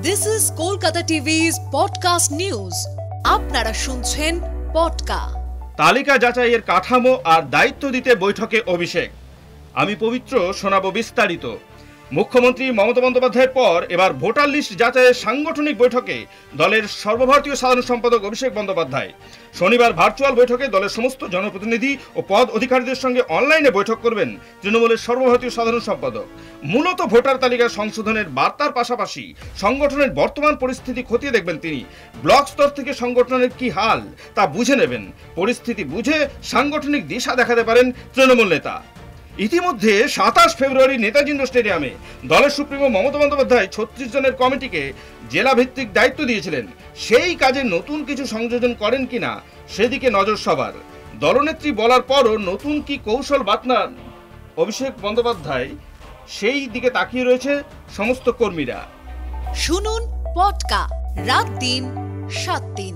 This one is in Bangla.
This is Kolkata TV's podcast news. আপনারা শুনছেন পডকা। তালিকা যাচাইয়ের কাঠামো আর দায়িত্ব দিতে বৈঠকে অভিষেক। আমি পবিত্র শোনাবো বিস্তারিত। মুখ্যমন্ত্রী মমতা বন্দ্যোপাধ্যায়ের পর এবার ভোটার লিস্ট যাচাইয়ের সাংগঠনিক বৈঠকে দলের সর্বভারতীয় সাধারণ সম্পাদক অভিষেক বন্দ্যোপাধ্যায়। শনিবার ভার্চুয়াল বৈঠকে দলের সমস্ত জনপ্রতিনিধি ও পদ অধিকারীদের সঙ্গে অনলাইনে বৈঠক করবেন তৃণমূলের সর্বভারতীয় সাধারণ সম্পাদক। মূলত ভোটার তালিকা সংশোধনের বার্তার পাশাপাশি সংগঠনের বর্তমান পরিস্থিতি খতিয়ে দেখবেন তিনি। ব্লক স্তর থেকে সংগঠনের কি হাল তা বুঝে নেবেন। পরিস্থিতি বুঝে সাংগঠনিক দিশা দেখাতে পারেন তৃণমূল নেতা। ইতিমধ্যে 27 ফেব্রুয়ারি নেতাজি ইন্ডোর স্টেডিয়ামে দলের সুপ্রিমো মমতা বন্দ্যোপাধ্যায় 36 জনের কমিটিকে জেলা ভিত্তিক দায়িত্ব দিয়েছিলেন। সেই কাজে নতুন কিছু সংযোজন করেন কিনা সেদিকে নজর সবার। দলনেত্রী বলার পরও নতুন কি কৌশল বাতনান অভিষেক বন্দ্যোপাধ্যায়, সেই দিকে তাকিয়ে রয়েছে সমস্ত কর্মীরা। শুনুন পডকা রাত দিন 7 দিন।